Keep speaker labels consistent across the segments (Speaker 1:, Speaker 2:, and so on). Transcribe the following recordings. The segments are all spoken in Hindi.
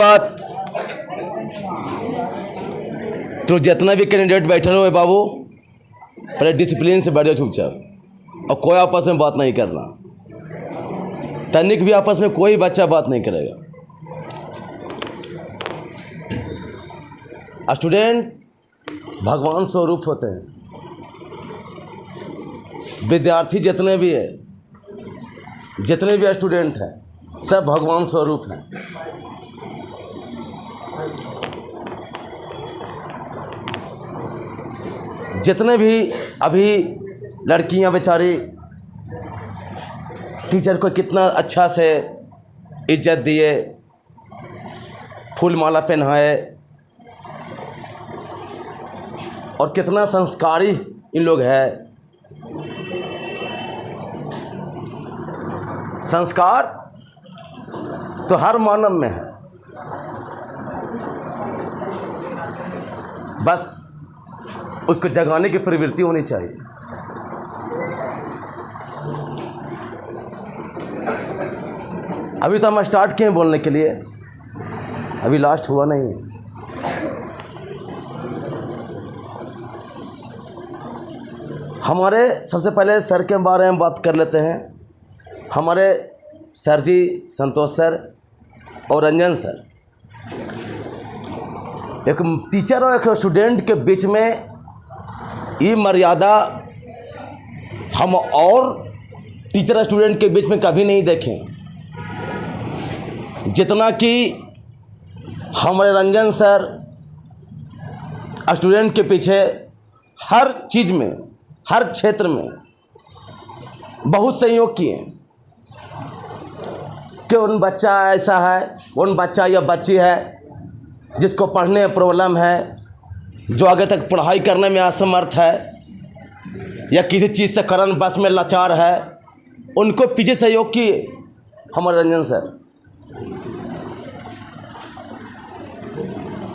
Speaker 1: बात तो जितना भी कैंडिडेट बैठे हो बाबू, पहले डिसिप्लिन से बैठ जाओ चुपचाप, और कोई आपस में बात नहीं करना। तनिक भी आपस में कोई बच्चा बात नहीं करेगा। स्टूडेंट भगवान स्वरूप होते हैं। विद्यार्थी जितने भी है, जितने भी स्टूडेंट हैं, सब भगवान स्वरूप हैं। जितने भी अभी लड़कियां बेचारी टीचर को कितना अच्छा से इज्जत दिए, फूल माला पहनाए, और कितना संस्कारी इन लोग हैं। संस्कार तो हर मानव में है, बस उसको जगाने की प्रवृत्ति होनी चाहिए। अभी तो हम स्टार्ट किए बोलने के लिए, अभी लास्ट हुआ नहीं है। हमारे सबसे पहले सर के बारे में बात कर लेते हैं। हमारे सर जी संतोष सर और रंजन सर, एक टीचर और एक स्टूडेंट के बीच में ये मर्यादा हम और टीचर स्टूडेंट के बीच में कभी नहीं देखें, जितना कि हमारे रंजन सर स्टूडेंट के पीछे हर चीज़ में, हर क्षेत्र में बहुत सहयोग किए कि उन बच्चा ऐसा है, उन बच्चा या बच्ची है जिसको पढ़ने में प्रॉब्लम है, जो आगे तक पढ़ाई करने में असमर्थ है, या किसी चीज़ से कारण बस में लाचार है, उनको पीछे सहयोग किए हमारे रंजन सर।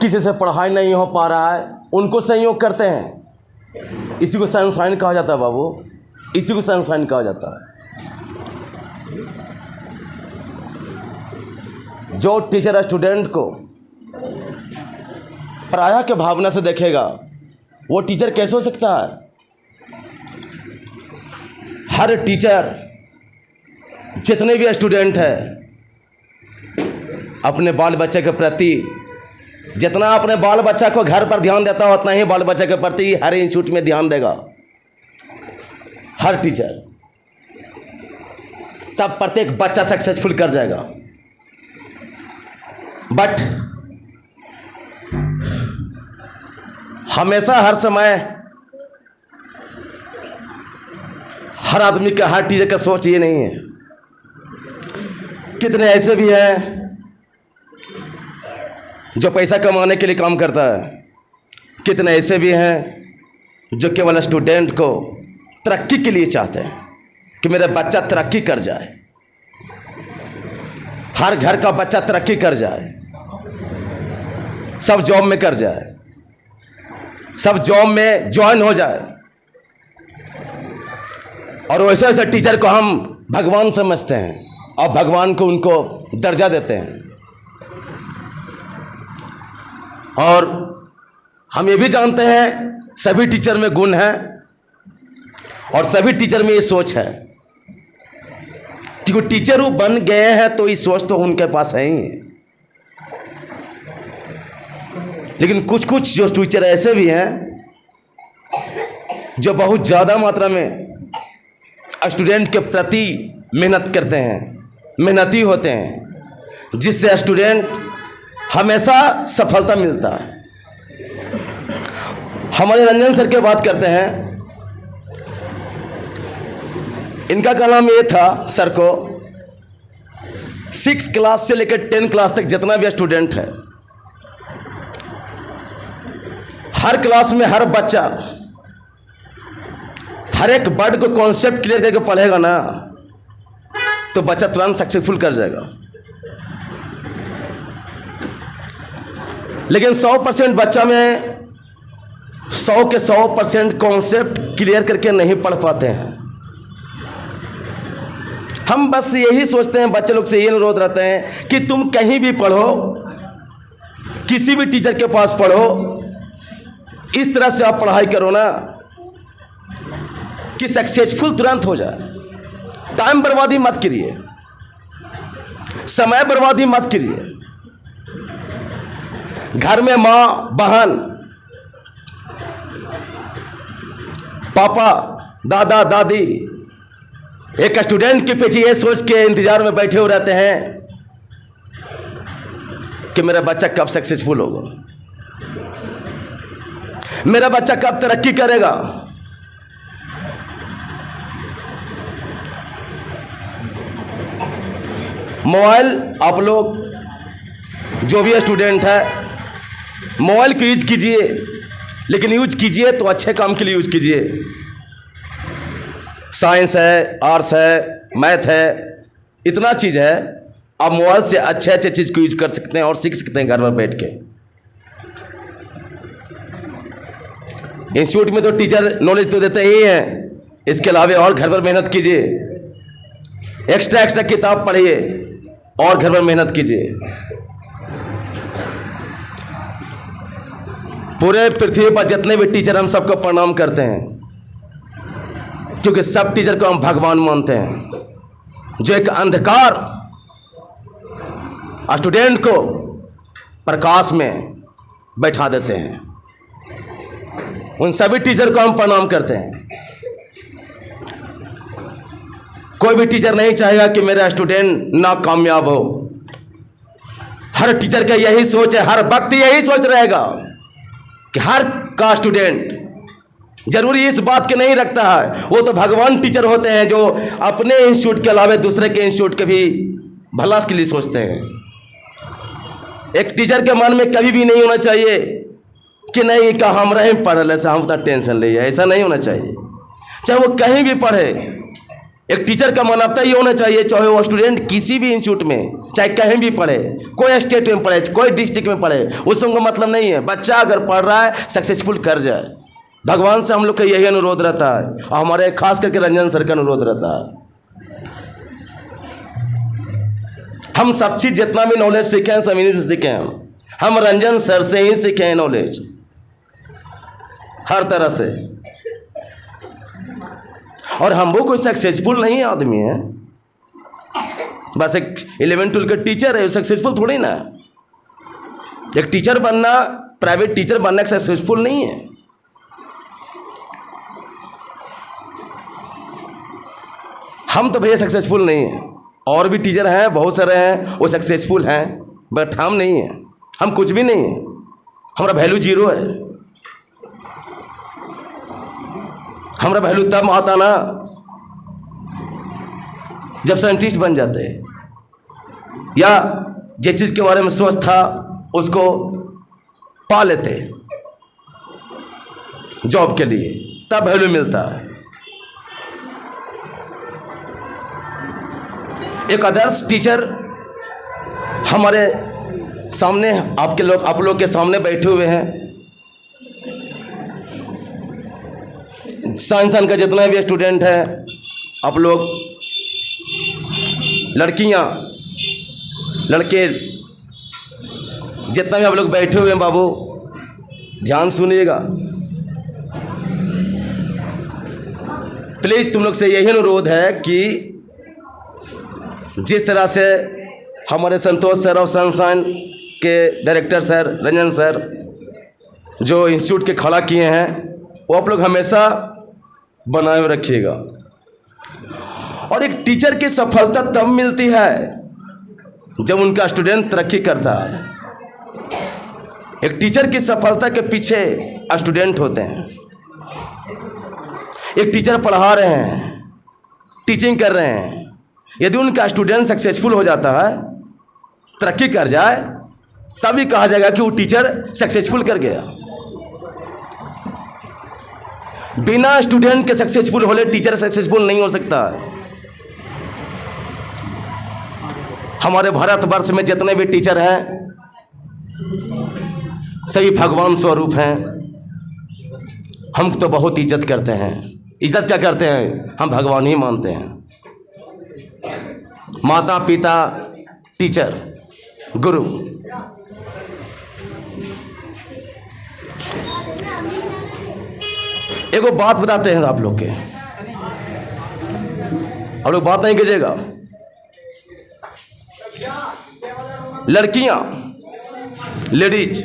Speaker 1: किसी से पढ़ाई नहीं हो पा रहा है, उनको सहयोग करते हैं। इसी को सनशाइन कहा जाता है बाबू, इसी को सनशाइन कहा जाता है। जो टीचर स्टूडेंट को पराया के भावना से देखेगा, वो टीचर कैसे हो सकता है? हर टीचर, जितने भी स्टूडेंट हैं, अपने बाल बच्चे के प्रति जितना अपने बाल बच्चा को घर पर ध्यान देता है, उतना ही बाल बच्चे के प्रति हर इंस्टीट्यूट में ध्यान देगा हर टीचर। तब प्रत्येक बच्चा सक्सेसफुल कर जाएगा। बट हमेशा हर समय हर आदमी का, हर टीचर का सोच ये नहीं है। कितने ऐसे भी हैं जो पैसा कमाने के लिए काम करता है, कितने ऐसे भी हैं जो केवल स्टूडेंट को तरक्की के लिए चाहते हैं कि मेरा बच्चा तरक्की कर जाए, हर घर का बच्चा तरक्की कर जाए, सब जॉब में कर जाए, सब जॉब में ज्वाइन हो जाए। और वैसे वैसे टीचर को हम भगवान समझते हैं और भगवान को उनको दर्जा देते हैं। और हम ये भी जानते हैं सभी टीचर में गुण है, और सभी टीचर में ये सोच है कि वो टीचर वो बन गए हैं तो ये सोच तो उनके पास है ही। लेकिन कुछ कुछ जो टीचर ऐसे भी हैं जो बहुत ज़्यादा मात्रा में स्टूडेंट के प्रति मेहनत करते हैं, मेहनती होते हैं, जिससे स्टूडेंट हमेशा सफलता मिलता है। हमारे रंजन सर की बात करते हैं। इनका कलाम ये था, सर को 6 क्लास से लेकर 10 क्लास तक जितना भी स्टूडेंट है, हर क्लास में हर बच्चा हर एक वर्ड को कॉन्सेप्ट क्लियर करके पढ़ेगा ना, तो बच्चा तुरंत सक्सेसफुल कर जाएगा। लेकिन 100% बच्चा में 100 के 100% कॉन्सेप्ट क्लियर करके नहीं पढ़ पाते हैं। हम बस यही सोचते हैं, बच्चे लोग से ये अनुरोध रहते हैं कि तुम कहीं भी पढ़ो, किसी भी टीचर के पास पढ़ो, इस तरह से आप पढ़ाई करो ना कि सक्सेसफुल तुरंत हो जाए। टाइम बर्बादी मत करिए, समय बर्बादी मत कीजिए। घर में माँ, बहन, पापा, दादा, दादी एक स्टूडेंट के पीछे ये सोच के इंतजार में बैठे हो रहते हैं कि मेरा बच्चा कब सक्सेसफुल होगा, मेरा बच्चा कब तरक्की करेगा। मोबाइल, आप लोग जो भी स्टूडेंट है, मोबाइल को यूज कीजिए, लेकिन यूज कीजिए तो अच्छे काम के लिए यूज कीजिए। साइंस है, आर्ट्स है, मैथ है, इतना चीज़ है, आप मोबाइल से अच्छे अच्छे चीज़ को यूज कर सकते हैं और सीख सकते हैं घर में बैठ के। इंस्टीट्यूट में तो टीचर नॉलेज तो देते ही हैं, इसके अलावा और घर पर मेहनत कीजिए, एक्स्ट्रा किताब पढ़िए और घर पर मेहनत कीजिए। पूरे पृथ्वी पर जितने भी टीचर, हम सबको प्रणाम करते हैं, क्योंकि सब टीचर को हम भगवान मानते हैं, जो एक अंधकार स्टूडेंट को प्रकाश में बैठा देते हैं। उन सभी टीचर को हम प्रणाम करते हैं। कोई भी टीचर नहीं चाहेगा कि मेरा स्टूडेंट नाकामयाब हो। हर टीचर का यही सोच है, हर वक्त यही सोच रहेगा कि हर का स्टूडेंट जरूरी इस बात के नहीं रखता है। वो तो भगवान टीचर होते हैं जो अपने इंस्टीट्यूट के अलावा दूसरे के इंस्टीट्यूट के भी भला के लिए सोचते हैं। एक टीचर के मन में कभी भी नहीं होना चाहिए कि नहीं का हम रहे पढ़ ले, हम उतना टेंशन ले, ऐसा नहीं होना चाहिए। चाहे वो कहीं भी पढ़े, एक टीचर का मानवता ये होना चाहिए, चाहे वो स्टूडेंट किसी भी इंस्टीट्यूट में, चाहे कहीं भी पढ़े, कोई स्टेट में पढ़े, कोई डिस्ट्रिक्ट में पढ़े, उसको मतलब नहीं है। बच्चा अगर पढ़ रहा है, सक्सेसफुल कर जाए। भगवान से हम लोग का यही अनुरोध रहता है, और हमारे खास करके रंजन सर का अनुरोध रहता है। हम सब चीज़ जितना भी नॉलेज सीखे हैं, सब इन्हीं से सीखे हैं। हम रंजन सर से ही सीखे हैं नॉलेज, हर तरह से। और हम वो कोई सक्सेसफुल नहीं आदमी है, बस एक 11-12 का टीचर है, सक्सेसफुल थोड़ी ना। एक टीचर बनना, प्राइवेट टीचर बनना सक्सेसफुल नहीं है। हम तो भैया सक्सेसफुल नहीं हैं। और भी टीचर हैं, बहुत सारे हैं, वो सक्सेसफुल हैं, बट हम नहीं हैं। हम कुछ भी नहीं हैं, हमारा वैल्यू 0 है। हमारा वैल्यू तब आता ना जब साइंटिस्ट बन जाते हैं, या जिस चीज़ के बारे में सोच था उसको पा लेते जॉब के लिए, तब वैल्यू मिलता है। एक आदर्श टीचर हमारे सामने, आप लोग के सामने बैठे हुए हैं। साइंस का जितना भी स्टूडेंट है, आप लोग, लड़कियां, लड़के, जितना भी आप लोग बैठे हुए हैं, बाबू ध्यान सुनिएगा। प्लीज़ तुम लोग से यही अनुरोध है कि जिस तरह से हमारे संतोष सर और सनशाइन के डायरेक्टर सर, रंजन सर, जो इंस्टीट्यूट के खड़ा किए हैं, वो आप लोग हमेशा बनाए हुए रखिएगा। और एक टीचर की सफलता तब मिलती है जब उनका स्टूडेंट तरक्की करता है। एक टीचर की सफलता के पीछे स्टूडेंट होते हैं। एक टीचर पढ़ा रहे हैं, टीचिंग कर रहे हैं, यदि उनका स्टूडेंट सक्सेसफुल हो जाता है, तरक्की कर जाए, तभी कहा जाएगा कि वो टीचर सक्सेसफुल कर गया। बिना स्टूडेंट के सक्सेसफुल होले टीचर सक्सेसफुल नहीं हो सकता है। हमारे भारतवर्ष में जितने भी टीचर हैं, सभी भगवान स्वरूप हैं। हम तो बहुत इज्जत करते हैं। इज्जत क्या करते हैं? हम भगवान ही मानते हैं। माता पिता, टीचर, गुरु, एगो बात बताते हैं आप लोग के, आप लोग बात नहीं कीजिएगा। लड़कियां, लेडीज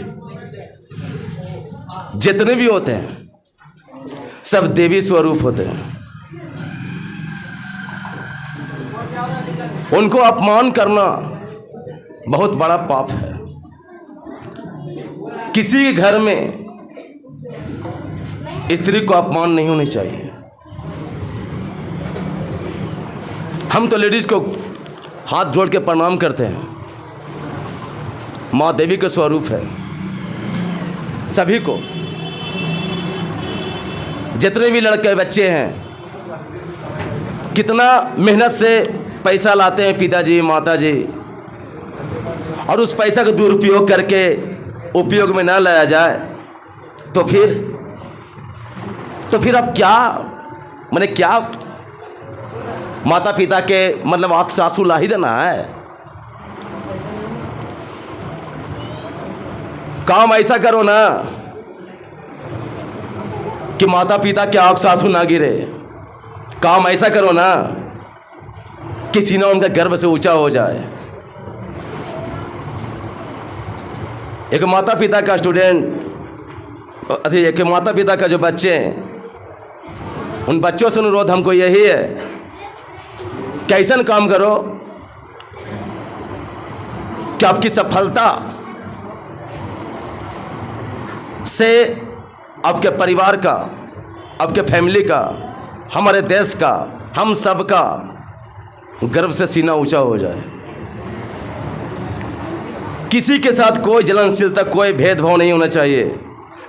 Speaker 1: जितने भी होते हैं सब देवी स्वरूप होते हैं। उनको अपमान करना बहुत बड़ा पाप है। किसी के घर में स्त्री को अपमान नहीं होनी चाहिए। हम तो लेडीज को हाथ जोड़ के प्रणाम करते हैं, माँ देवी के स्वरूप है। सभी को, जितने भी लड़के बच्चे हैं, कितना मेहनत से पैसा लाते हैं पिताजी माताजी, और उस पैसा का दुरुपयोग करके उपयोग में ना लाया जाए तो फिर अब क्या, मैंने क्या माता पिता के मतलब आँख से आंसू ला ही देना है। काम ऐसा करो ना कि माता पिता के आँख से आंसू ना गिरे। काम ऐसा करो ना कि सीना उनका गर्भ से ऊंचा हो जाए। एक माता पिता का स्टूडेंट, एक माता पिता का जो बच्चे हैं, उन बच्चों से अनुरोध हमको यही है कि ऐसा काम करो कि आपकी सफलता से आपके परिवार का, आपके फैमिली का, हमारे देश का, हम सब का गर्व से सीना ऊंचा हो जाए। किसी के साथ कोई जलनशीलता, कोई भेदभाव नहीं होना चाहिए।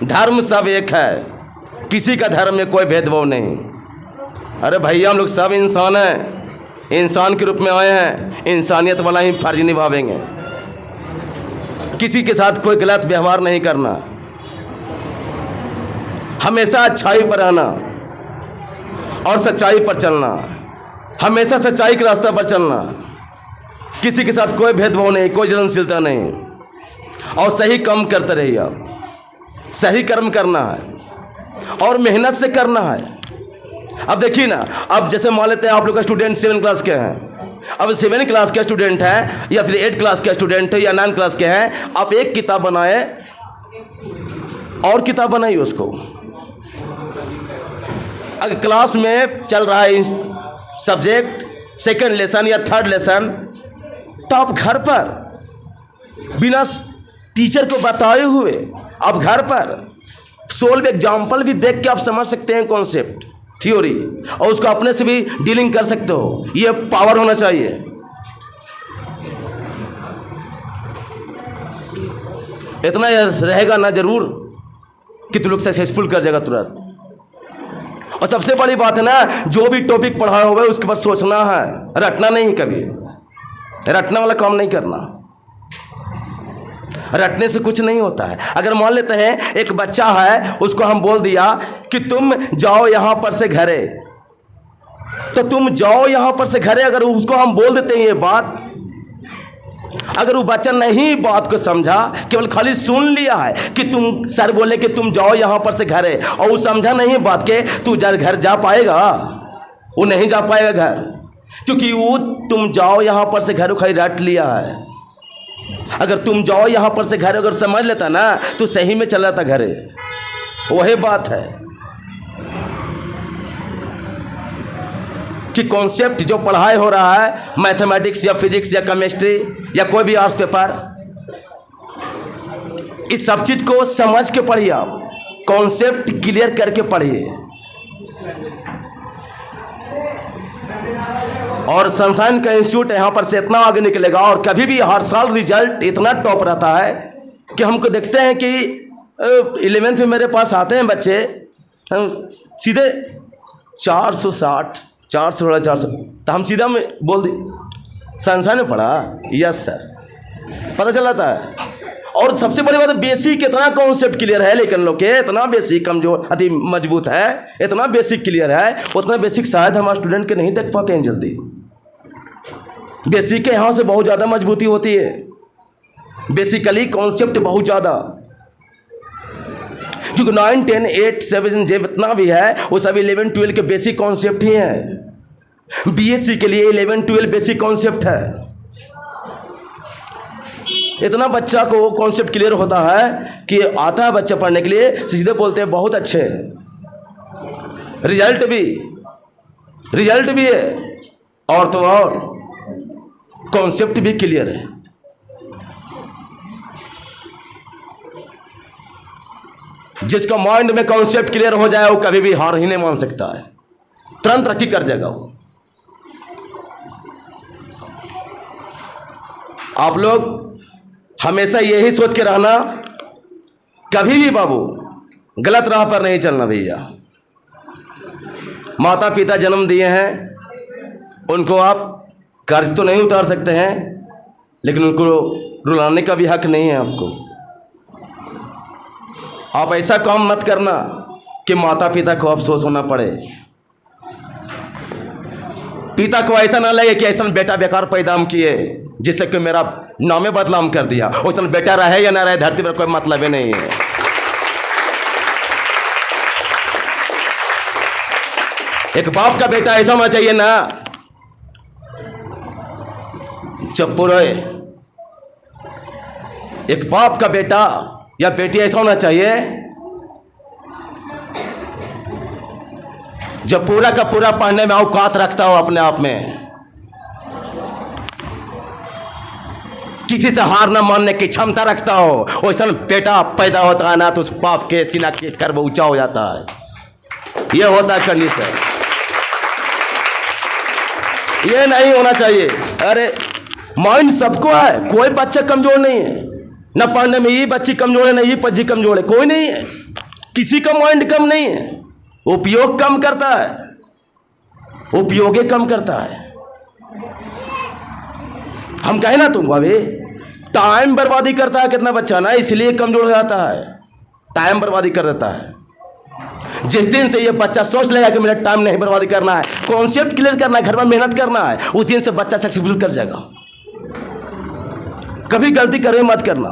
Speaker 1: धर्म सब एक है, किसी का धर्म में कोई भेदभाव नहीं। अरे भैया, हम लोग सब इंसान हैं, इंसान के रूप में आए हैं, इंसानियत वाला ही फर्ज निभावेंगे। किसी के साथ कोई गलत व्यवहार नहीं करना, हमेशा अच्छाई पर रहना और सच्चाई पर चलना, हमेशा सच्चाई के रास्ते पर चलना। किसी के साथ कोई भेदभाव नहीं, कोई जलनशीलता नहीं, और सही काम करते रहिए। आप सही कर्म करना है और मेहनत से करना है। अब देखिए ना, अब जैसे मान लेते हैं आप लोग का स्टूडेंट 7 क्लास के हैं, अब 7 क्लास के स्टूडेंट हैं या फिर 8 क्लास के स्टूडेंट है या 9 क्लास के हैं, आप एक किताब बनाए और किताब बनाइए उसको। अगर क्लास में चल रहा है सब्जेक्ट 2nd लेसन या 3rd लेसन, तो आप घर पर बिना टीचर को बताए हुए आप घर पर सोल्व एग्जाम्पल भी देख के आप समझ सकते हैं कॉन्सेप्ट, थ्योरी, और उसको अपने से भी डीलिंग कर सकते हो। ये पावर होना चाहिए। इतना रहेगा ना जरूर कि तुम लोग सक्सेसफुल कर जाएगा तुरंत। और सबसे बड़ी बात है ना, जो भी टॉपिक पढ़ाया होगा उसके बाद सोचना है, रटना नहीं। कभी रटने वाला काम नहीं करना, रटने से कुछ नहीं होता है। अगर मान लेते हैं एक बच्चा है, उसको हम बोल दिया कि तुम जाओ यहां पर से घरे, तो तुम जाओ यहां पर से घरे, अगर उसको हम बोल देते हैं ये बात, अगर वो बच्चा नहीं बात को समझा, केवल खाली सुन लिया है कि तुम सर बोले कि तुम जाओ यहां पर से घरे, और वो समझा नहीं बात के, तू घर जा पाएगा? वो नहीं जा पाएगा घर, क्योंकि वो तुम जाओ यहां पर से घर खाली रट लिया है। अगर तुम जाओ यहां पर से घर अगर समझ लेता ना, तो सही में चला था घरे। वही बात है कि कॉन्सेप्ट जो पढ़ाई हो रहा है, मैथमेटिक्स या फिजिक्स या केमिस्ट्री या कोई भी आर्ट्स पेपर, इस सब चीज को समझ के पढ़िए। आप कॉन्सेप्ट क्लियर करके पढ़िए। और सनशाइन का इंस्टीट्यूट यहाँ पर से इतना आगे निकलेगा, और कभी भी हर साल रिजल्ट इतना टॉप रहता है कि हमको देखते हैं कि 11th में मेरे पास आते हैं बच्चे, सीधे 460, 400, तो हम सीधा में बोल दी सनशाइन में पढ़ा, यस सर, पता चल जाता है। और सबसे बड़ी बात है, बेसिक इतना कॉन्सेप्ट क्लियर है, लेकिन लोग के इतना बेसिक कमजोर अति मजबूत है, इतना बेसिक क्लियर है, उतना बेसिक शायद हमारे स्टूडेंट के नहीं देख पाते हैं जल्दी। बेसिक के यहाँ से बहुत ज़्यादा मजबूती होती है, बेसिकली कॉन्सेप्ट बहुत ज़्यादा। क्योंकि 9, 10, 8, 7 जितना भी है वो सब 11, 12 के बेसिक कॉन्सेप्ट ही है। बीएससी के लिए 11, 12 बेसिक कॉन्सेप्ट है। इतना बच्चा को कॉन्सेप्ट क्लियर होता है कि आता है बच्चा पढ़ने के लिए, सीधे बोलते हैं बहुत अच्छे, रिजल्ट भी है, और तो और कॉन्सेप्ट भी क्लियर है। जिसका माइंड में कॉन्सेप्ट क्लियर हो जाए वो कभी भी हार ही नहीं मान सकता है, तुरंत तरक्की कर जाएगा वो। आप लोग हमेशा यही सोच के रहना, कभी भी बाबू गलत राह पर नहीं चलना भैया। माता पिता जन्म दिए हैं, उनको आप कर्ज तो नहीं उतार सकते हैं, लेकिन उनको रुलाने का भी हक नहीं है आपको। आप ऐसा काम मत करना कि माता पिता को अफसोस होना पड़े। पिता को ऐसा ना लगे कि ऐसा बेटा बेकार पैदा हम किए जिससे कि मेरा नामे बदनाम कर दिया। वैसा बेटा रहे या ना रहे, धरती पर कोई मतलब ही नहीं है। एक बाप का बेटा ऐसा होना चाहिए ना, चप्पू रहे। एक बाप का बेटा या बेटी ऐसा होना चाहिए जो पूरा का पूरा पढ़ने में औकात रखता हो अपने आप में, किसी से हार ना मानने की क्षमता रखता हो। वैसा बेटा पैदा होता है ना तो उस बाप के सीना के कर्व ऊंचा हो जाता है। यह होता है कंडीशन, ये नहीं होना चाहिए। अरे माइंड सबको है, कोई बच्चा कमजोर नहीं है, न पढ़ने में ये बच्ची कमजोर है, न ये बच्ची कमजोर है, कोई नहीं है। किसी का माइंड कम नहीं है, उपयोग कम करता है, उपयोगे कम करता है। हम कहें ना तुमको अभी टाइम बर्बादी करता है कितना बच्चा ना, इसलिए कमजोर हो जाता है, टाइम बर्बादी कर देता है। जिस दिन से ये बच्चा सोच लेगा कि मेरा टाइम नहीं बर्बादी करना है, कॉन्सेप्ट क्लियर करना है, घर में मेहनत करना है, उस दिन से बच्चा सक्सेसफुल कर जाएगा। कभी गलती करे मत करना।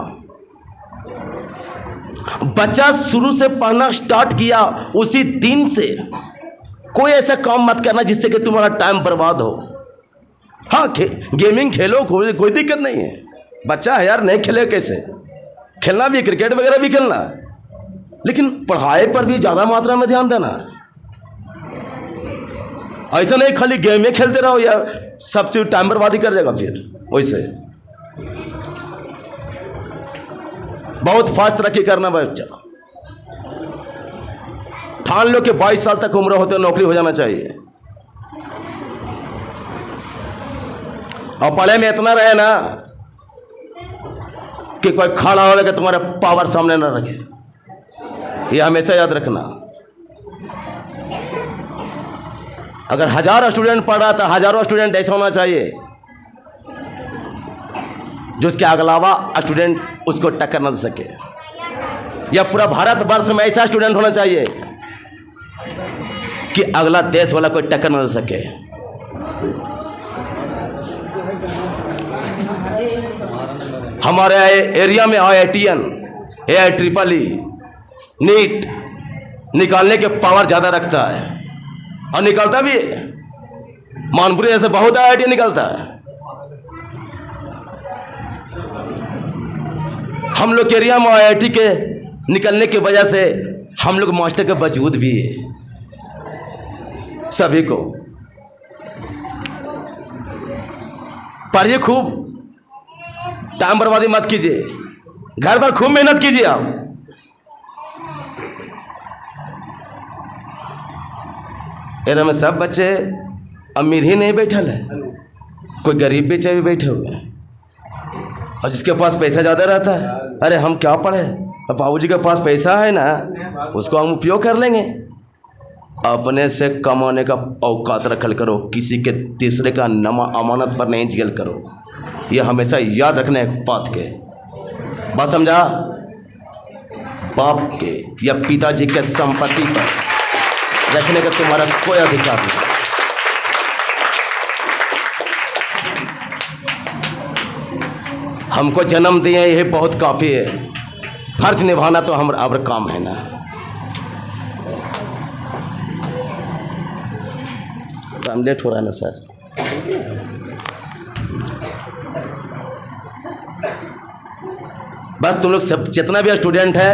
Speaker 1: बच्चा शुरू से पढ़ना स्टार्ट किया उसी दिन से कोई ऐसा काम मत करना जिससे कि तुम्हारा टाइम बर्बाद हो। हाँ, गेमिंग खेलो, कोई दिक्कत नहीं है। बच्चा है यार, नहीं खेले कैसे? खेलना भी, क्रिकेट वगैरह भी खेलना, लेकिन पढ़ाई पर भी ज़्यादा मात्रा में ध्यान देना। ऐसा नहीं खाली गेम में खेलते रहो यार, सब चीज टाइम बर्बादी कर जाएगा फिर। वैसे बहुत फास्ट तरक्की करना बच्चा। ठान लो कि 22 साल तक उम्र होते नौकरी हो जाना चाहिए, और पढ़े में इतना रहे ना कि कोई खड़ा होगा कि तुम्हारे पावर सामने ना रखे। ये हमेशा याद रखना। अगर 1000 स्टूडेंट पढ़ रहा था, हजारों स्टूडेंट ऐसा होना चाहिए जो उसके अलावा स्टूडेंट उसको टक्कर न दे सके। या पूरा भारत वर्ष में ऐसा स्टूडेंट होना चाहिए कि अगला देश वाला कोई टक्कर न दे सके। हमारे एरिया में IITN, AIEEE, नीट निकालने के पावर ज़्यादा रखता है, और निकलता भी है। मानपुरी ऐसे बहुत IIT निकलता है। हम लोग के एरिया में IIT के निकलने की वजह से हम लोग मास्टर के वजूद भी है। सभी को पढ़िए, खूब टाइम बर्बादी मत कीजिए, घर पर खूब मेहनत कीजिए। आप एरिया में सब बच्चे अमीर ही नहीं बैठल है, कोई गरीब बच्चे भी बैठे हुए हैं, और जिसके पास पैसा ज़्यादा रहता है, अरे हम क्या पढ़े, बाबूजी के पास पैसा है ना, उसको हम उपयोग कर लेंगे। अपने से कमाने का औकात रखल करो, किसी के तीसरे का अमानत पर नहीं जिगल करो। ये हमेशा याद रखना है बात के। बात समझा? बाप के या पिताजी के संपत्ति पर रखने का तुम्हारा कोई अधिकार नहीं। हमको जन्म दिए, यही बहुत काफ़ी है। फर्ज निभाना तो हमारा काम है ना। टाइम लेट हो रहा है ना सर। बस तुम लोग सब जितना भी स्टूडेंट है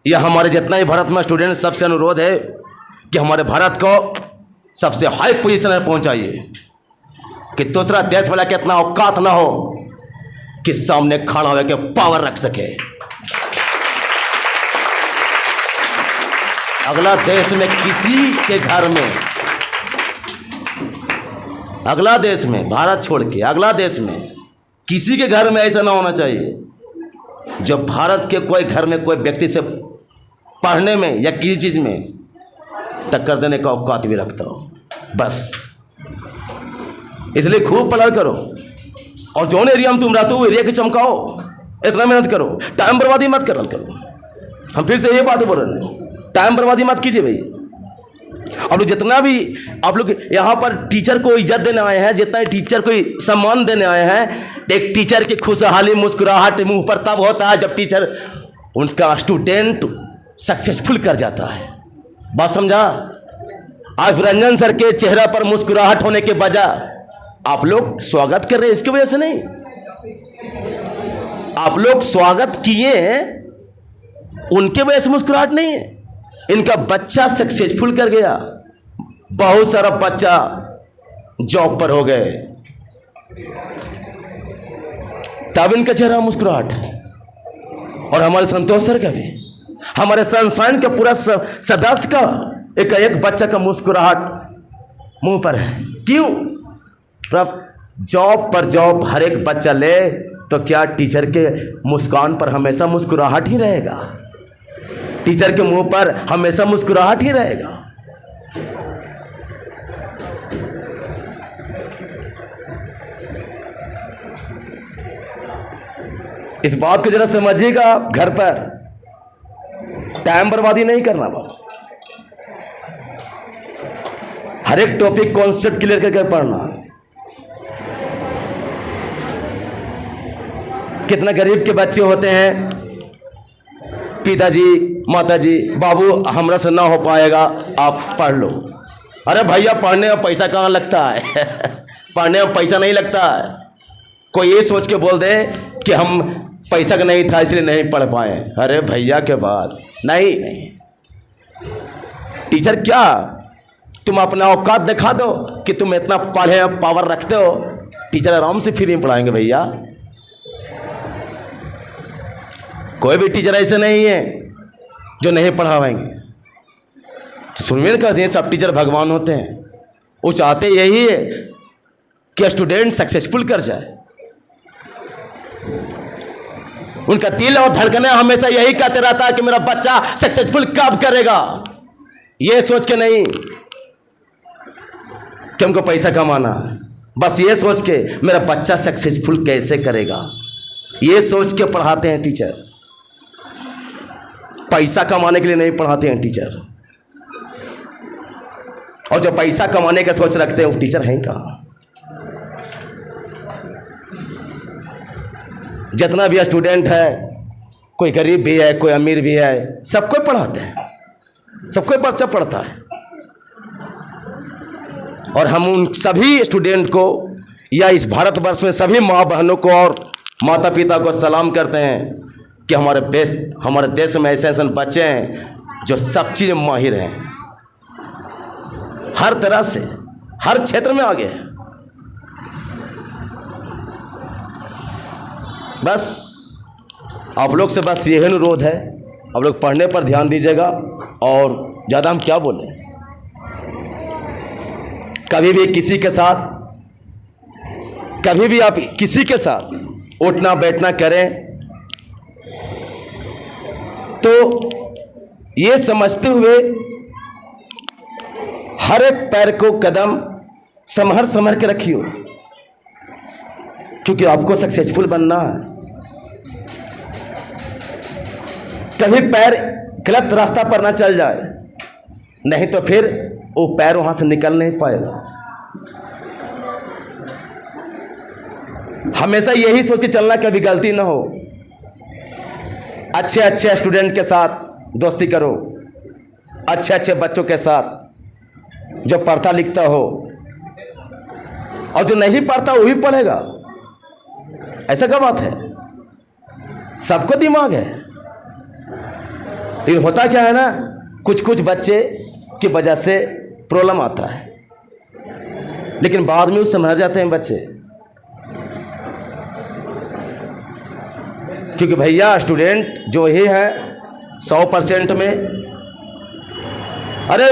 Speaker 1: या हमारे जितना भी भारत में स्टूडेंट, सबसे अनुरोध है कि हमारे भारत को सबसे हाई पोजीशन में पहुंचाइए कि दूसरा देश वाला के इतना औकात ना हो कि सामने खड़ा होकर के पावर रख सके। अगला देश में किसी के घर में, अगला देश में, भारत छोड़ के अगला देश में किसी के घर में ऐसा ना होना चाहिए जो भारत के कोई घर में कोई व्यक्ति से पढ़ने में या किसी चीज़ में टक्कर देने का औकात भी रखता हो। बस इसलिए खूब पढ़ाई करो और जौन एरिया में तुम रहते हो एरिया के चमकाओ, इतना मेहनत करो, टाइम बर्बादी मत करो। हम फिर से ये बात बोल रहे हैं, टाइम बर्बादी मत कीजिए भाई। आप लोग जितना भी आप लोग यहाँ पर टीचर को इज्जत देने आए हैं, जितना टीचर को सम्मान देने आए हैं, एक टीचर की खुशहाली मुस्कुराहट मुंह पर तब होता है जब टीचर उनका स्टूडेंट सक्सेसफुल कर जाता है। बात समझा? आज रंजन सर के चेहरा पर मुस्कुराहट होने के बजाय आप लोग स्वागत कर रहे हैं, इसकी वजह से नहीं। आप लोग स्वागत किए उनके वजह से मुस्कुराहट नहीं है। इनका बच्चा सक्सेसफुल कर गया, बहुत सारा बच्चा जॉब पर हो गए, तब इनका चेहरा मुस्कुराहट है। और हमारे संतोष सर का भी, हमारे संस्थान के पूरा सदस्य का एक बच्चा का मुस्कुराहट मुंह पर है। क्यों? तब जॉब पर जॉब हर एक बच्चा ले तो क्या टीचर के मुस्कान पर हमेशा मुस्कुराहट ही रहेगा? टीचर के मुंह पर हमेशा मुस्कुराहट ही रहेगा। इस बात को जरा समझिएगा, घर पर टाइम बर्बादी नहीं करना। हर एक टॉपिक कॉन्सेप्ट क्लियर करके पढ़ना। कितना गरीब के बच्चे होते हैं, पिताजी माताजी, बाबू हमरा से ना हो पाएगा, आप पढ़ लो। अरे भैया पढ़ने में पैसा कहाँ लगता है? पढ़ने में पैसा नहीं लगता है। कोई ये सोच के बोल दे कि हम पैसा का नहीं था इसलिए नहीं पढ़ पाए। अरे भैया के बाद नहीं। टीचर क्या, तुम अपना औकात दिखा दो कि तुम इतना पढ़े पावर रखते हो, टीचर आराम से फ्री में पढ़ाएंगे भैया। कोई भी टीचर ऐसे नहीं है जो नहीं पढ़ाएंगे। तो सुनवीर कहते हैं सब टीचर भगवान होते हैं। वो चाहते यही है कि स्टूडेंट सक्सेसफुल कर जाए। उनका दिल और धड़कने हमेशा यही कहते रहता है कि मेरा बच्चा सक्सेसफुल कब करेगा, ये सोच के नहीं कि हमको पैसा कमाना है, बस ये सोच के मेरा बच्चा सक्सेसफुल कैसे करेगा, ये सोच के पढ़ाते हैं टीचर। पैसा कमाने के लिए नहीं पढ़ाते हैं टीचर। और जो पैसा कमाने का सोच रखते हैं वो टीचर हैं कहाँ? जितना भी स्टूडेंट है, कोई गरीब भी है, कोई अमीर भी है, सबको पढ़ाते हैं, सबको बच्चा पढ़ता है। और हम उन सभी स्टूडेंट को या इस भारतवर्ष में सभी माँ बहनों को और माता पिता को सलाम करते हैं कि हमारे देश में ऐसे बच्चे हैं जो सब चीज़ में माहिर हैं, हर तरह से हर क्षेत्र में आगे हैं। बस आप लोग से बस यही अनुरोध है, आप लोग पढ़ने पर ध्यान दीजिएगा। और ज़्यादा हम क्या बोलें, कभी भी किसी के साथ, कभी भी आप किसी के साथ उठना बैठना करें तो ये समझते हुए हर एक पैर को कदम संभर के रखियो, क्योंकि आपको सक्सेसफुल बनना है। कभी पैर गलत रास्ता पर ना चल जाए, नहीं तो फिर वो पैर वहां से निकल नहीं पाएगा। हमेशा यही सोच के चलना कभी गलती ना हो। अच्छे अच्छे स्टूडेंट के साथ दोस्ती करो, अच्छे अच्छे बच्चों के साथ जो पढ़ता लिखता हो, और जो नहीं पढ़ता वो भी पढ़ेगा। ऐसा क्या बात है? सबको दिमाग है, लेकिन होता क्या है ना, कुछ कुछ बच्चे की वजह से प्रॉब्लम आता है, लेकिन बाद में वो समझ जाते हैं बच्चे। क्योंकि भैया स्टूडेंट जो ही है 100% में, अरे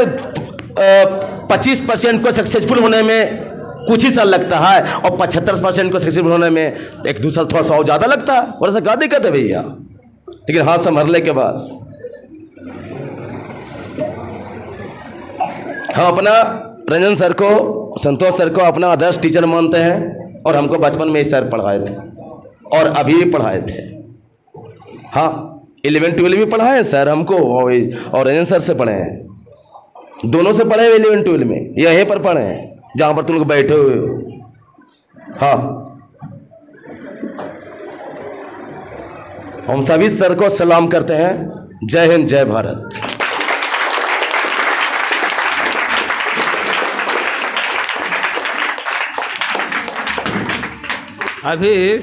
Speaker 1: 25% को सक्सेसफुल होने में कुछ ही साल लगता है, और 75% को सक्सेसफुल होने में 1-2 साल थोड़ा सा और ज़्यादा लगता है। और ऐसा क्या दिक्कत है भैया? लेकिन हाँ, संभलने के बाद हम अपना रंजन सर को, संतोष सर को अपना आदर्श टीचर मानते हैं, और हमको बचपन में ही सर पढ़ाए थे और अभी भी पढ़ाए थे। हाँ, 11-12 भी पढ़ाए हैं सर हमको, और रंजन सर से पढ़े हैं, दोनों से पढ़े हुए 11-12 में, यहीं पर पढ़े हैं जहाँ पर तुम लोग बैठे हुए हो। हाँ, हम सभी सर को सलाम करते हैं। जय हिंद, जय भारत।
Speaker 2: अभी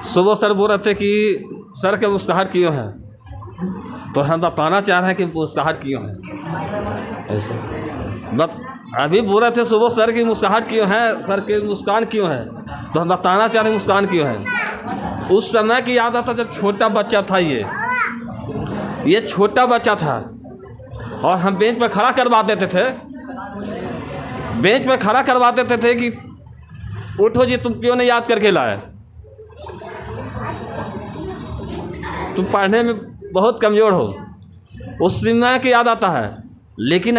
Speaker 2: सुबह सर बोल रहे थे कि सर के मुस्कुराहट क्यों है, तो हम बताना चाह रहे हैं कि मुस्कुराहट क्यों है। ऐसे अभी बोल रहे थे सुबह सर की मुस्कुराहट क्यों है, सर की मुस्कान क्यों है, तो हम बताना चाह रहे हैं मुस्कान क्यों है। उस समय की याद आता जब छोटा बच्चा था, ये छोटा बच्चा था, और हम बेंच पर खड़ा करवा देते थे, बेंच पर खड़ा करवा देते थे कि उठो जी, तुम क्यों नहीं याद करके लाए, तुम पढ़ने में बहुत कमज़ोर हो। उस समय की याद आता है। लेकिन